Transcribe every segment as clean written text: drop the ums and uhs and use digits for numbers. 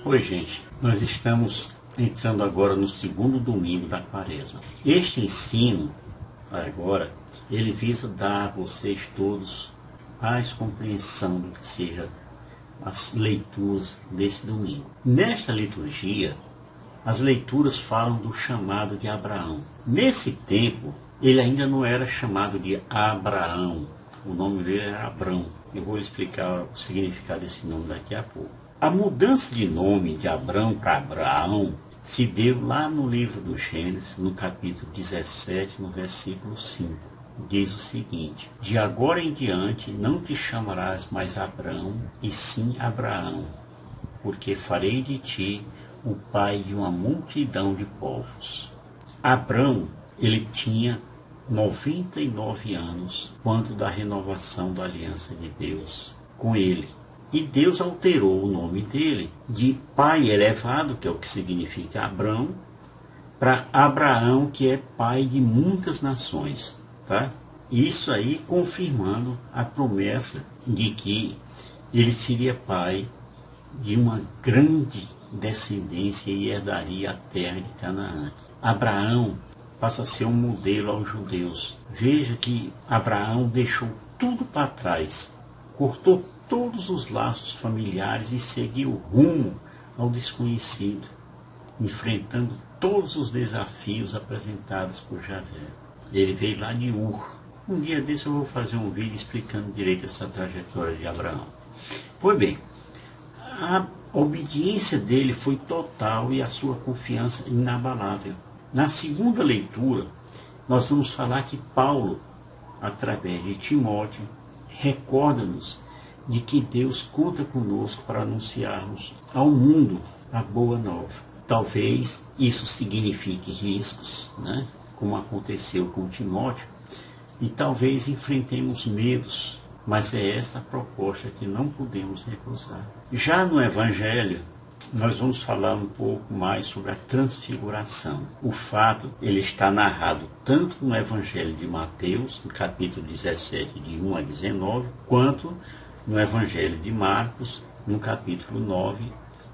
Oi, gente, nós estamos entrando agora no segundo domingo da Quaresma. Este ensino, agora, ele visa dar a vocês todos mais compreensão do que seja as leituras desse domingo. Nesta liturgia, as leituras falam do chamado de Abraão. Nesse tempo, ele ainda não era chamado de Abraão, o nome dele era Abrão. Eu vou explicar o significado desse nome daqui a pouco. A mudança de nome de Abrão para Abraão se deu lá no livro do Gênesis, no capítulo 17, no versículo 5. Diz o seguinte: de agora em diante não te chamarás mais Abrão, e sim Abraão, porque farei de ti o pai de uma multidão de povos. Abrão, ele tinha 99 anos quando da renovação da aliança de Deus com ele. E Deus alterou o nome dele de pai elevado, que é o que significa Abrão, para Abraão, que é pai de muitas nações. Tá? Isso aí confirmando a promessa de que ele seria pai de uma grande descendência e herdaria a terra de Canaã. Abraão passa a ser um modelo aos judeus. Veja que Abraão deixou tudo para trás, cortou todos os laços familiares e seguiu rumo ao desconhecido, enfrentando todos os desafios apresentados por Javé. Ele veio lá de Ur. Um dia desse eu vou fazer um vídeo explicando direito essa trajetória de Abraão. Pois bem, a obediência dele foi total e a sua confiança inabalável. Na segunda leitura, nós vamos falar que Paulo, através de Timóteo, recorda-nos de que Deus conta conosco para anunciarmos ao mundo a boa nova. Talvez isso signifique riscos, né? Como aconteceu com Timóteo, e talvez enfrentemos medos, mas é essa a proposta que não podemos recusar. Já no Evangelho, nós vamos falar um pouco mais sobre a transfiguração. O fato, ele está narrado tanto no Evangelho de Mateus, no capítulo 17, de 1 a 19, quanto no Evangelho de Marcos, no capítulo 9,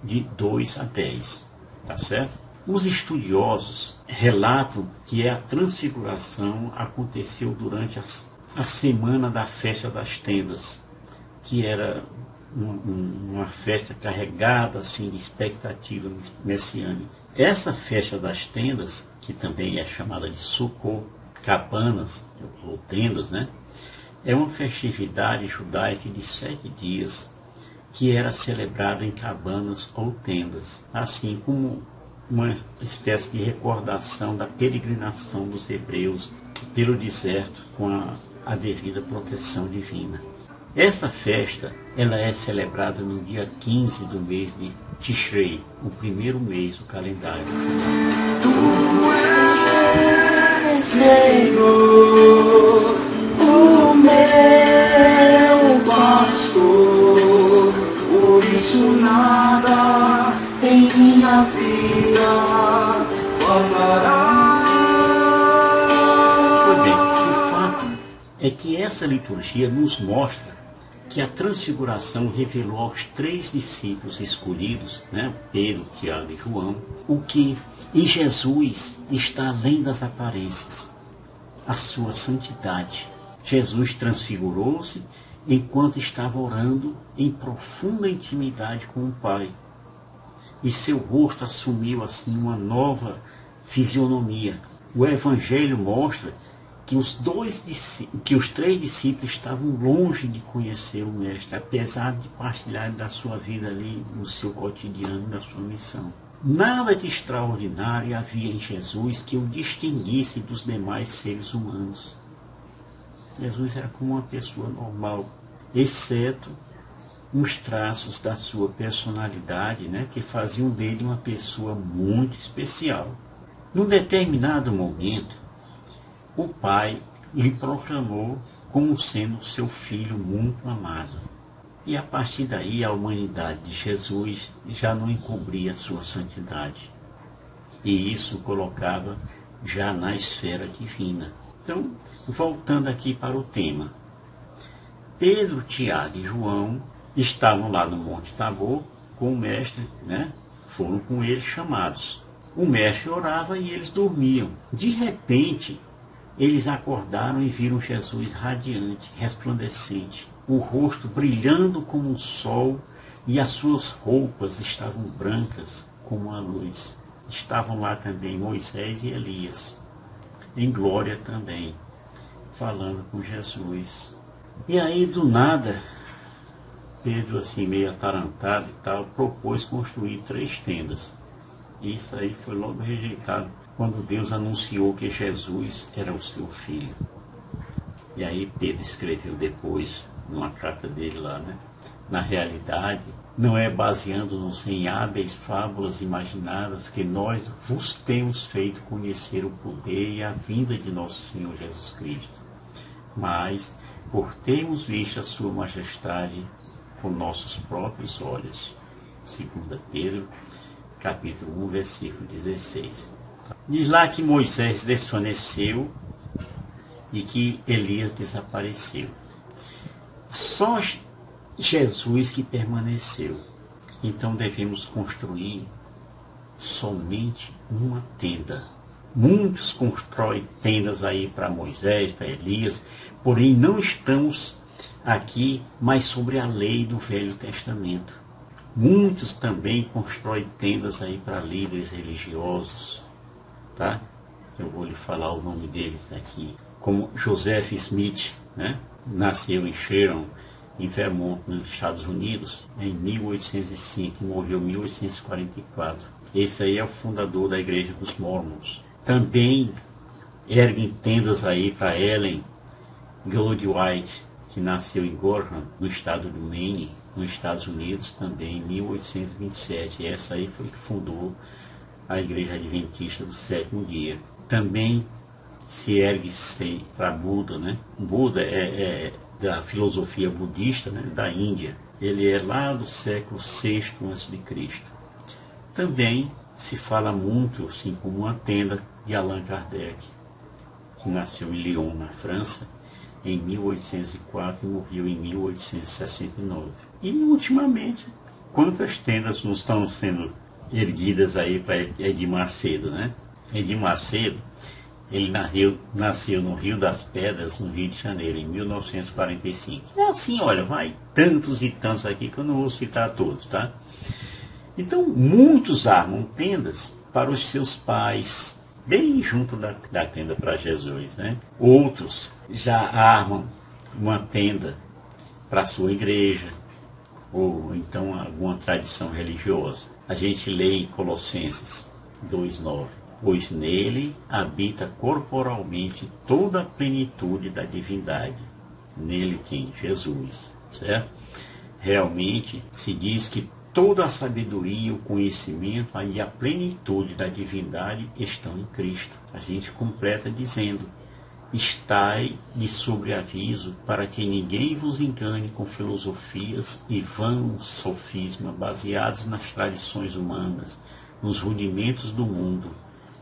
de 2 a 10. Tá certo? Os estudiosos relatam que a transfiguração aconteceu durante a semana da festa das tendas, que era uma festa carregada assim, de expectativa messiânica. Essa festa das tendas, que também é chamada de Sukkot, cabanas ou tendas, né? É uma festividade judaica de 7 dias, que era celebrada em cabanas ou tendas, assim como uma espécie de recordação da peregrinação dos hebreus pelo deserto com a devida proteção divina. Essa festa, ela é celebrada no dia 15 do mês de Tishrei, o primeiro mês do calendário. Tu és, Senhor, o meu pastor, por isso nada em minha vida faltará. Pois bem, o fato é que essa liturgia nos mostra que a transfiguração revelou aos 3 discípulos escolhidos, né, Pedro, Tiago e João, o que em Jesus está além das aparências, a sua santidade. Jesus transfigurou-se enquanto estava orando em profunda intimidade com o Pai. E seu rosto assumiu assim uma nova fisionomia. O Evangelho mostra que os 3 discípulos estavam longe de conhecer o Mestre, apesar de partilhar da sua vida ali, no seu cotidiano, da sua missão. Nada de extraordinário havia em Jesus que o distinguisse dos demais seres humanos. Jesus era como uma pessoa normal, exceto uns traços da sua personalidade, né, que faziam dele uma pessoa muito especial. Num determinado momento, o Pai lhe proclamou como sendo seu filho muito amado. E a partir daí a humanidade de Jesus já não encobria a sua santidade. E isso o colocava já na esfera divina. Então, voltando aqui para o tema. Pedro, Tiago e João estavam lá no Monte Tabor com o mestre, né? Foram com ele chamados. O mestre orava e eles dormiam. De repente, eles acordaram e viram Jesus radiante, resplandecente, o rosto brilhando como um sol, e as suas roupas estavam brancas como a luz. Estavam lá também Moisés e Elias, em glória também, falando com Jesus. E aí, do nada, Pedro, assim, meio atarantado e tal, propôs construir 3 tendas. Isso aí foi logo rejeitado, quando Deus anunciou que Jesus era o seu filho. E aí Pedro escreveu depois, numa carta dele lá, né? Na realidade, não é baseando-nos em hábeis fábulas imaginadas que nós vos temos feito conhecer o poder e a vinda de nosso Senhor Jesus Cristo, mas por termos visto a sua majestade com nossos próprios olhos. 2 Pedro, capítulo 1, versículo 16. Diz lá que Moisés desvaneceu e que Elias desapareceu. Só Jesus que permaneceu. Então devemos construir somente uma tenda. Muitos constroem tendas aí para Moisés, para Elias, porém não estamos aqui mais sobre a lei do Velho Testamento. Muitos também constroem tendas aí para líderes religiosos, tá? Eu vou lhe falar o nome deles aqui. Como Joseph Smith, né? Nasceu em Sharon, em Vermont, nos Estados Unidos, em 1805 e morreu em 1844. Esse aí é o fundador da Igreja dos Mormons. Também erguem tendas aí para Ellen Goldwhite, que nasceu em Gorham, no estado do Maine, nos Estados Unidos, também em 1827. Essa aí foi que fundou a Igreja Adventista do Sétimo Dia. Também se ergue para Buda, né? Buda é da filosofia budista, né? Da Índia. Ele é lá do século VI a.C. Também se fala muito, assim, como uma tenda de Allan Kardec, que nasceu em Lyon, na França, em 1804 e morreu em 1869. E, ultimamente, quantas tendas não estão sendo erguidas aí para Edir Macedo, né? Edir Macedo, ele nasceu no Rio das Pedras, no Rio de Janeiro, em 1945. É assim, olha, vai tantos e tantos aqui que eu não vou citar todos, tá? Então, muitos armam tendas para os seus pais, bem junto da tenda para Jesus, né? Outros já armam uma tenda para a sua igreja, ou então alguma tradição religiosa. A gente lê em Colossenses 2,9. Pois nele habita corporalmente toda a plenitude da divindade. Nele quem? Jesus, certo? Realmente se diz que toda a sabedoria, o conhecimento e a plenitude da divindade estão em Cristo. A gente completa dizendo: estai de sobreaviso para que ninguém vos engane com filosofias e vãos sofismas baseados nas tradições humanas, nos rudimentos do mundo,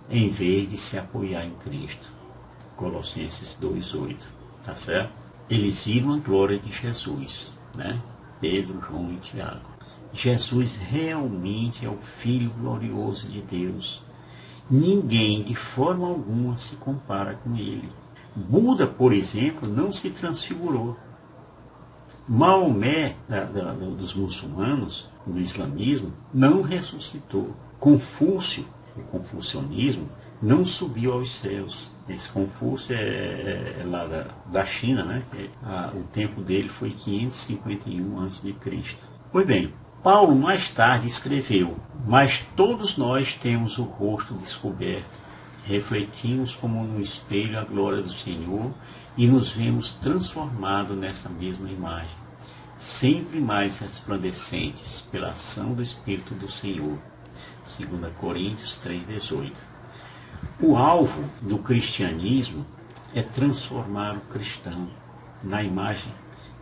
em vez de se apoiar em Cristo. Colossenses 2,8. Tá certo? Eles viram a glória de Jesus, né? Pedro, João e Tiago. Jesus realmente é o Filho glorioso de Deus. Ninguém, de forma alguma, se compara com ele. Buda, por exemplo, não se transfigurou. Maomé, dos muçulmanos, do islamismo, não ressuscitou. Confúcio, o confucionismo, não subiu aos céus. Esse Confúcio é lá da China, né? O tempo dele foi 551 a.C. Pois bem, Paulo mais tarde escreveu: mas todos nós temos o rosto descoberto, refletimos como no espelho a glória do Senhor e nos vemos transformados nessa mesma imagem, sempre mais resplandecentes pela ação do Espírito do Senhor. 2 Coríntios 3,18. O alvo do cristianismo é transformar o cristão na imagem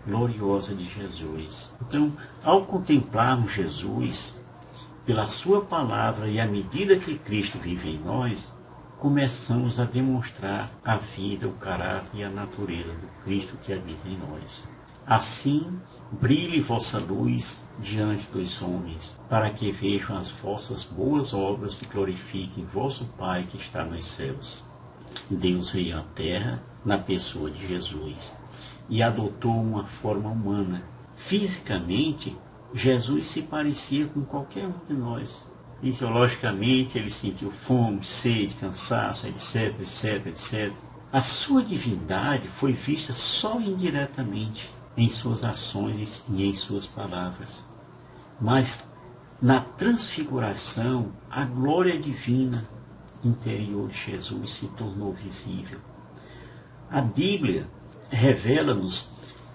gloriosa de Jesus. Então, ao contemplarmos Jesus, pela sua palavra e à medida que Cristo vive em nós, começamos a demonstrar a vida, o caráter e a natureza do Cristo que habita em nós. Assim, brilhe vossa luz diante dos homens, para que vejam as vossas boas obras e glorifiquem vosso Pai que está nos céus. Deus veio à terra na pessoa de Jesus e adotou uma forma humana. Fisicamente, Jesus se parecia com qualquer um de nós. Fisiologicamente, ele sentiu fome, sede, cansaço, etc, etc, etc. A sua divindade foi vista só indiretamente em suas ações e em suas palavras. Mas na transfiguração, a glória divina interior de Jesus se tornou visível. A Bíblia revela-nos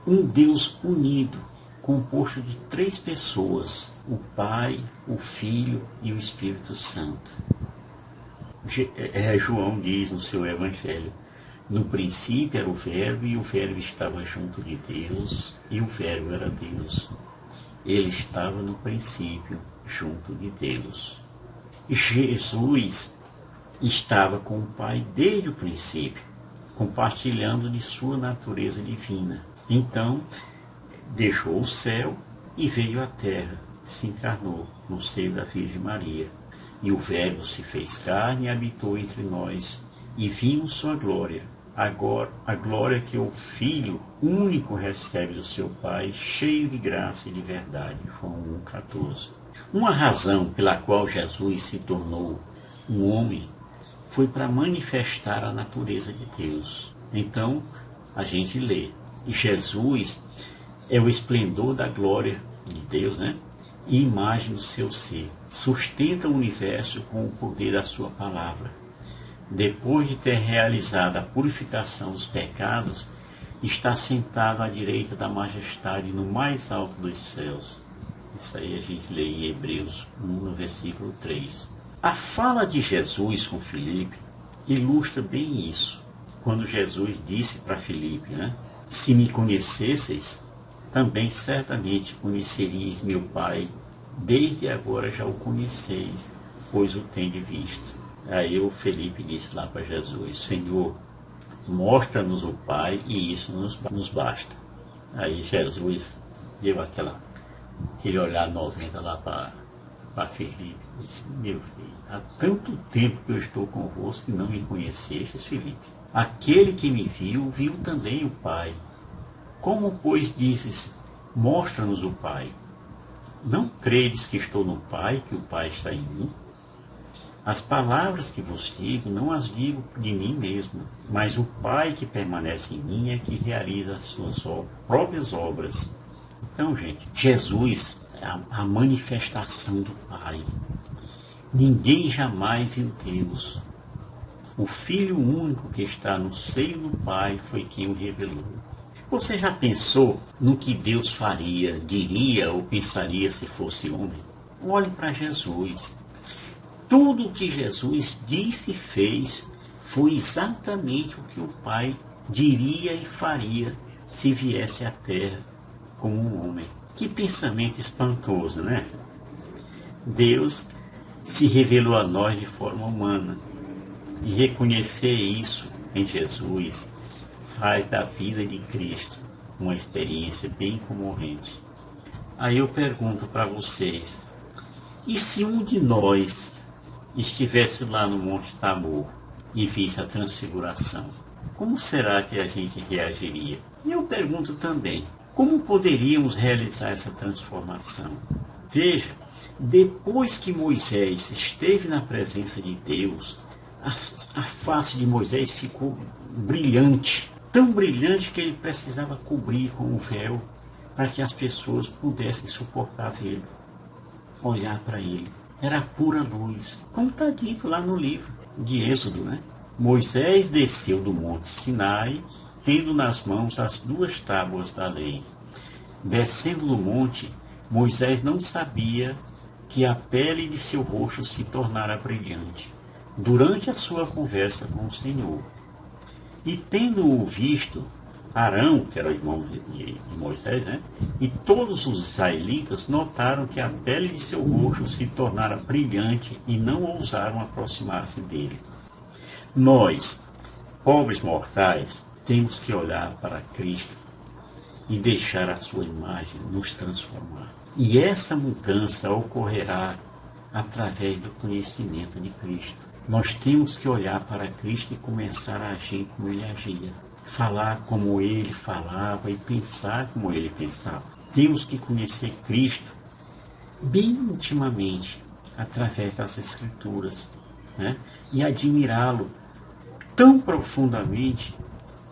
um Deus unido, composto de 3 pessoas, o Pai, o Filho e o Espírito Santo. João diz no seu Evangelho: no princípio era o Verbo, e o Verbo estava junto de Deus, e o Verbo era Deus. Ele estava no princípio junto de Deus. Jesus estava com o Pai desde o princípio, compartilhando de sua natureza divina. Então, deixou o céu e veio à terra, se encarnou no seio da Virgem Maria. E o Verbo se fez carne e habitou entre nós, e vimos sua glória. Agora, a glória que o Filho único recebe do seu Pai, cheio de graça e de verdade. João 1,14. Uma razão pela qual Jesus se tornou um homem foi para manifestar a natureza de Deus. Então, a gente lê: e Jesus é o esplendor da glória de Deus, né? E imagem do seu ser. Sustenta o universo com o poder da sua palavra. Depois de ter realizado a purificação dos pecados, está sentado à direita da majestade no mais alto dos céus. Isso aí a gente lê em Hebreus 1, no versículo 3. A fala de Jesus com Filipe ilustra bem isso. Quando Jesus disse para Filipe, né? Se me conhecesseis, também certamente conheceríeis meu Pai. Desde agora já o conheceis, pois o tendes visto. Aí o Filipe disse lá para Jesus: Senhor, mostra-nos o Pai e isso nos basta. Aí Jesus deu aquele olhar 90 lá para Filipe e disse: meu filho, há tanto tempo que eu estou convosco que não me conhecestes, Filipe. Aquele que me viu, viu também o Pai. Como, pois, dizes: mostra-nos o Pai? Não credes que estou no Pai, que o Pai está em mim? As palavras que vos digo, não as digo de mim mesmo, mas o Pai que permanece em mim é que realiza as suas próprias obras. Então, gente, Jesus é a manifestação do Pai. Ninguém jamais viu Deus. O Filho único que está no seio do Pai foi quem o revelou. Você já pensou no que Deus faria, diria ou pensaria se fosse homem? Olhe para Jesus. Tudo o que Jesus disse e fez foi exatamente o que o Pai diria e faria se viesse à Terra como um homem. Que pensamento espantoso, né? Deus se revelou a nós de forma humana. E reconhecer isso em Jesus faz da vida de Cristo uma experiência bem comovente. Aí eu pergunto para vocês: e se um de nós estivesse lá no Monte Tabor e visse a transfiguração, como será que a gente reagiria? E eu pergunto também: como poderíamos realizar essa transformação? Veja, depois que Moisés esteve na presença de Deus, a face de Moisés ficou brilhante, tão brilhante que ele precisava cobrir com um véu para que as pessoas pudessem suportar vê-lo, olhar para ele. Era pura luz, como está dito lá no livro de Êxodo, né? Moisés desceu do monte Sinai, tendo nas mãos as 2 tábuas da lei. Descendo do monte, Moisés não sabia que a pele de seu rosto se tornara brilhante durante a sua conversa com o Senhor. E tendo-o visto, Arão, que era o irmão de Moisés, né? E todos os israelitas notaram que a pele de seu rosto se tornara brilhante e não ousaram aproximar-se dele. Nós, pobres mortais, temos que olhar para Cristo e deixar a sua imagem nos transformar. E essa mudança ocorrerá através do conhecimento de Cristo. Nós temos que olhar para Cristo e começar a agir como ele agia. Falar como ele falava e pensar como ele pensava. Temos que conhecer Cristo bem intimamente, através das Escrituras, né? E admirá-lo tão profundamente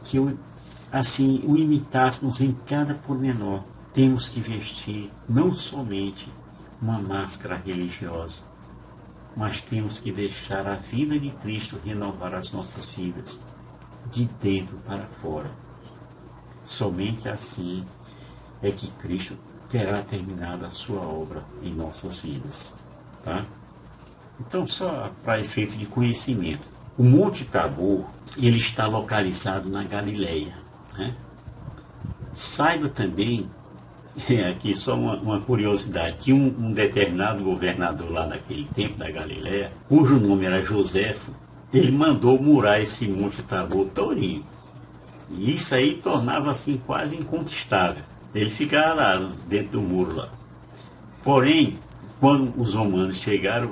que o imitássemos em cada pormenor. Temos que vestir não somente uma máscara religiosa, mas temos que deixar a vida de Cristo renovar as nossas vidas, de dentro para fora. Somente assim é que Cristo terá terminado a sua obra em nossas vidas. Tá? Então, só para efeito de conhecimento, o Monte Tabor, ele está localizado na Galileia, né? Saiba também, aqui só uma curiosidade, que um determinado governador lá naquele tempo da Galileia, cujo nome era Joséfo, ele mandou murar esse Monte Tabor todinho. E isso aí tornava assim quase inconquistável. Ele ficava lá dentro do muro lá. Porém, quando os romanos chegaram,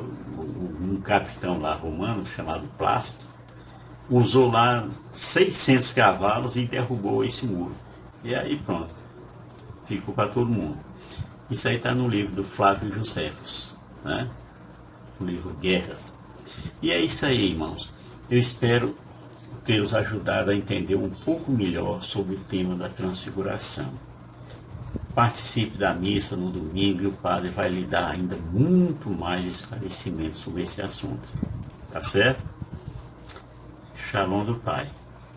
um capitão lá romano chamado Plácido usou lá 600 cavalos e derrubou esse muro. E aí pronto, ficou para todo mundo. Isso aí está no livro do Flávio Joséfos, né? No livro Guerras. E é isso aí, irmãos. Eu espero ter os ajudado a entender um pouco melhor sobre o tema da transfiguração. Participe da missa no domingo e o padre vai lhe dar ainda muito mais esclarecimento sobre esse assunto. Tá certo? Shalom do Pai.